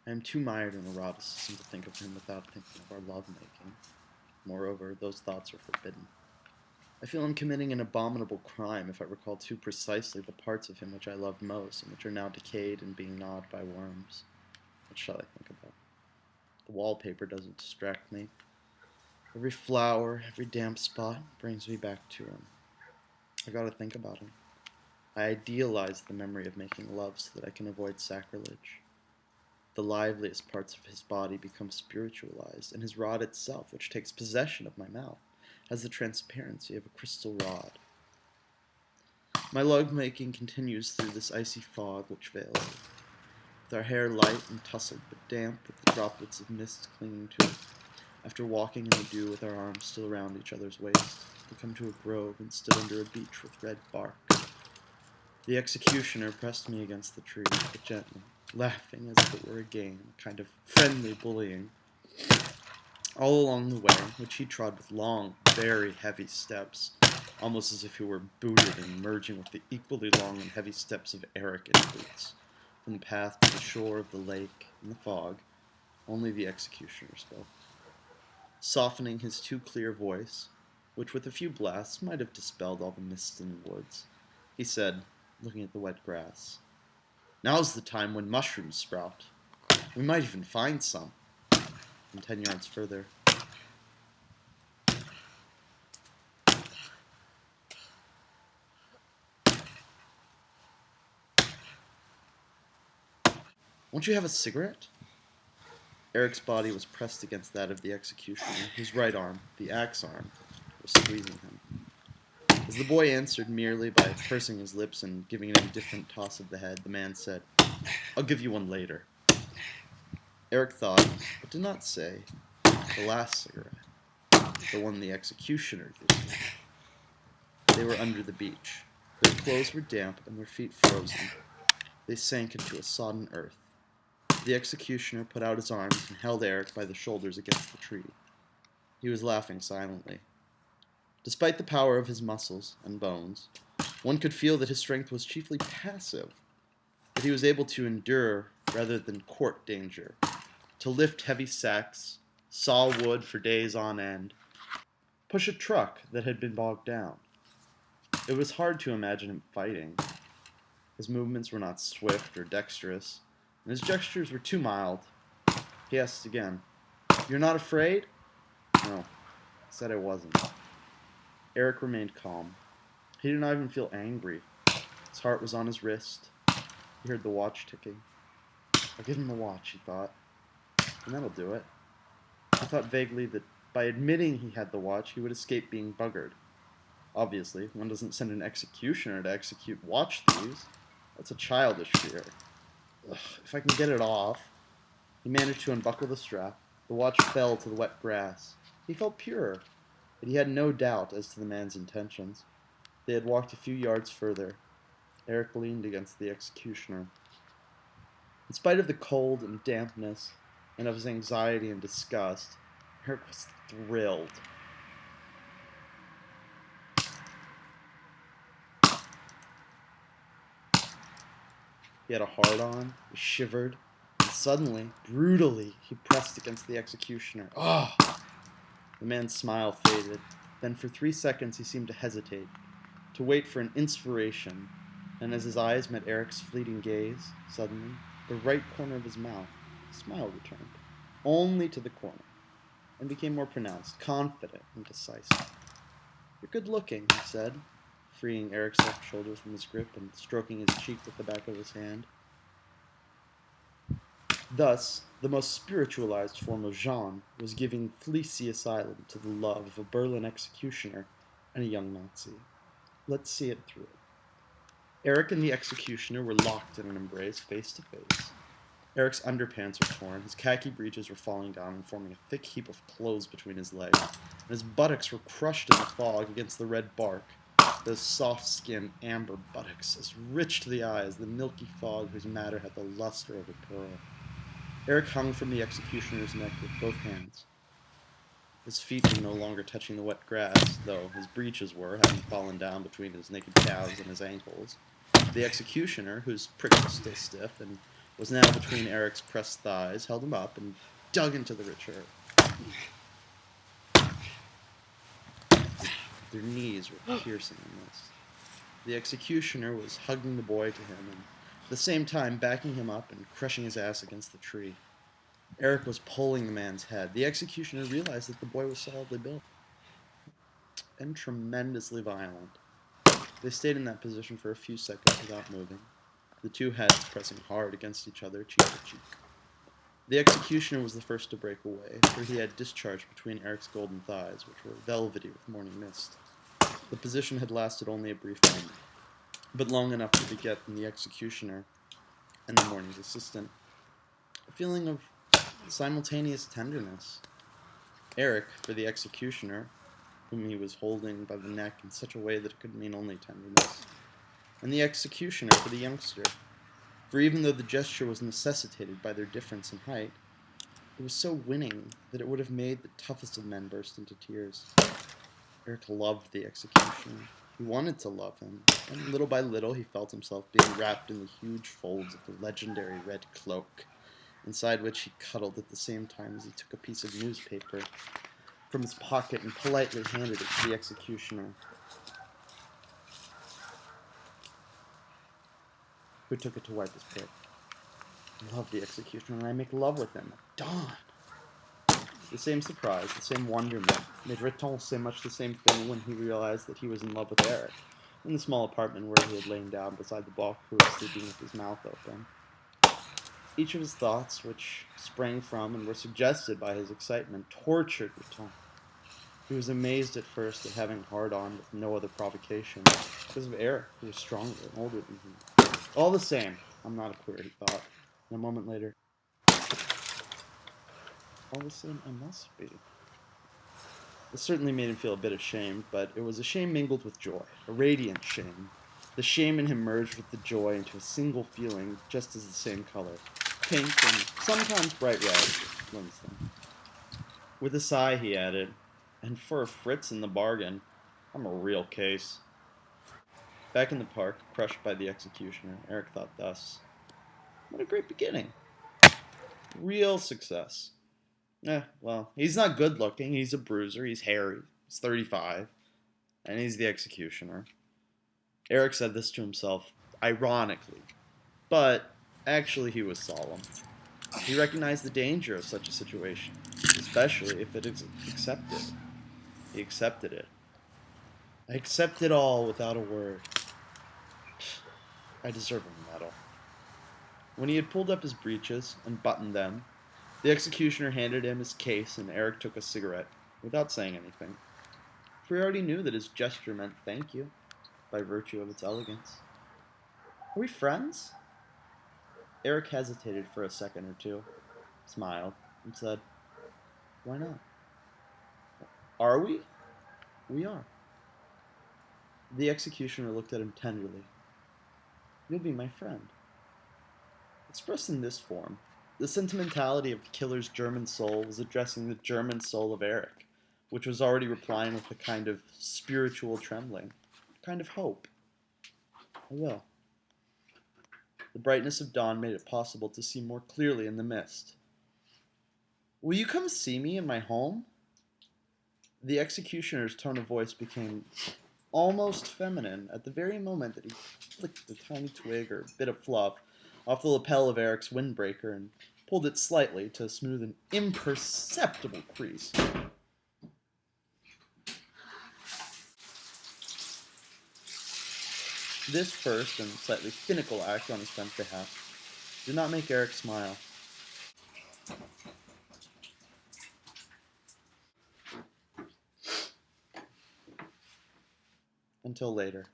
I am too mired in eroticism to think of him without thinking of our love-making. Moreover, those thoughts are forbidden. I feel I'm committing an abominable crime if I recall too precisely the parts of him which I loved most and which are now decayed and being gnawed by worms. What shall I think about? The wallpaper doesn't distract me. Every flower, every damp spot brings me back to him. I gotta think about him. I idealize the memory of making love so that I can avoid sacrilege. The liveliest parts of his body become spiritualized, and his rod itself, which takes possession of my mouth, has the transparency of a crystal rod. My love-making continues through this icy fog which veils it, with our hair light and tousled but damp with the droplets of mist clinging to it. After walking in the dew with our arms still around each other's waist, we come to a grove and stood under a beech with red bark. The executioner pressed me against the tree, but gently, laughing as if it were a game, a kind of friendly bullying. All along the way, which he trod with long, very heavy steps, almost as if he were booted and merging with the equally long and heavy steps of Eric in boots. From the path to the shore of the lake, in the fog, only the executioner spoke. Softening his too clear voice, which with a few blasts might have dispelled all the mists in the woods, he said, looking at the wet grass, "Now's the time when mushrooms sprout. We might even find some." And 10 yards further, "Won't you have a cigarette?" Eric's body was pressed against that of the executioner. His right arm, the axe arm, was squeezing him. As the boy answered merely by pursing his lips and giving an indifferent toss of the head, the man said, "I'll give you one later." Eric thought, but did not say, the last cigarette, the one the executioner gives me. They were under the beech. Their clothes were damp and their feet frozen. They sank into a sodden earth. The executioner put out his arms and held Eric by the shoulders against the tree. He was laughing silently. Despite the power of his muscles and bones, one could feel that his strength was chiefly passive, that he was able to endure rather than court danger, to lift heavy sacks, saw wood for days on end, push a truck that had been bogged down. It was hard to imagine him fighting. His movements were not swift or dexterous, and his gestures were too mild. He asked again, "You're not afraid?" "No," I said I wasn't. Eric remained calm. He did not even feel angry. His heart was on his wrist. He heard the watch ticking. "I'll give him the watch," he thought, "and that'll do it." He thought vaguely that by admitting he had the watch, he would escape being buggered. Obviously, one doesn't send an executioner to execute watch thieves. That's a childish fear. If I can get it off. He managed to unbuckle the strap. The watch fell to the wet grass. He felt purer, but he had no doubt as to the man's intentions. They had walked a few yards further. Eric leaned against the executioner. In spite of the cold and dampness, and of his anxiety and disgust, Eric was thrilled. He had a hard-on, he shivered, and suddenly, brutally, he pressed against the executioner. "Ah!" The man's smile faded. Then for 3 seconds he seemed to hesitate, to wait for an inspiration, and as his eyes met Eric's fleeting gaze, suddenly, the right corner of his mouth, a smile returned, only to the corner, and became more pronounced, confident and decisive. "You're good looking," he said, freeing Eric's left shoulder from his grip and stroking his cheek with the back of his hand. Thus, the most spiritualized form of Jean was giving fleecy asylum to the love of a Berlin executioner and a young Nazi. Let's see it through. Eric and the executioner were locked in an embrace, face to face. Eric's underpants were torn, his khaki breeches were falling down and forming a thick heap of clothes between his legs, and his buttocks were crushed in the fog against the red bark, those soft-skinned amber buttocks, as rich to the eye as the milky fog whose matter had the luster of a pearl. Eric hung from the executioner's neck with both hands. His feet were no longer touching the wet grass, though his breeches were, having fallen down between his naked calves and his ankles. The executioner, whose prick was still stiff, and was now between Eric's pressed thighs, held him up, and dug into the rich earth. Their knees were piercing in this. The executioner was hugging the boy to him, and at the same time backing him up and crushing his ass against the tree. Eric was pulling the man's head. The executioner realized that the boy was solidly built and tremendously violent. They stayed in that position for a few seconds without moving, the two heads pressing hard against each other, cheek to cheek. The executioner was the first to break away, for he had discharged between Eric's golden thighs, which were velvety with morning mist. The position had lasted only a brief moment, but long enough to beget in the executioner and the morning's assistant a feeling of simultaneous tenderness. Eric, for the executioner, whom he was holding by the neck in such a way that it could mean only tenderness, and the executioner for the youngster, for even though the gesture was necessitated by their difference in height, it was so winning that it would have made the toughest of men burst into tears. Eric loved the executioner. He wanted to love him, and little by little he felt himself being wrapped in the huge folds of the legendary red cloak, inside which he cuddled at the same time as he took a piece of newspaper from his pocket and politely handed it to the executioner, who took it to wipe his pit. I love the executioner, and I make love with him at dawn. The same surprise, the same wonderment, made Riton say much the same thing when he realized that he was in love with Eric, in the small apartment where he had lain down beside the balcony, sleeping with his mouth open. Each of his thoughts, which sprang from and were suggested by his excitement, tortured Riton. He was amazed at first at having a hard-on with no other provocation, because of Eric, who was stronger and older than him. All the same, I'm not a queer, he thought, and a moment later, all the same, I must be. This certainly made him feel a bit ashamed, but it was a shame mingled with joy, a radiant shame. The shame in him merged with the joy into a single feeling, just as the same color, pink and sometimes bright red, blends them. With a sigh, he added, and for a Fritz in the bargain, I'm a real case. Back in the park, crushed by the executioner, Eric thought thus, what a great beginning. Real success. Well, he's not good looking, he's a bruiser, he's hairy, he's 35, and he's the executioner. Eric said this to himself, ironically, but actually he was solemn. He recognized the danger of such a situation, especially if it is accepted. He accepted it. I accept it all without a word. I deserve a medal. When he had pulled up his breeches and buttoned them, the executioner handed him his case and Eric took a cigarette, without saying anything. For he already knew that his gesture meant thank you, by virtue of its elegance. Are we friends? Eric hesitated for a second or two, smiled, and said, why not? Are we? We are. The executioner looked at him tenderly. You'll be my friend. Expressed in this form, the sentimentality of the killer's German soul was addressing the German soul of Eric, which was already replying with a kind of spiritual trembling, a kind of hope. I will. The brightness of dawn made it possible to see more clearly in the mist. Will you come see me in my home? The executioner's tone of voice became almost feminine at the very moment that he flicked a tiny twig or bit of fluff off the lapel of Eric's windbreaker and pulled it slightly to smooth an imperceptible crease. This first and slightly finical act on his friend's behalf did not make Eric smile. Until later.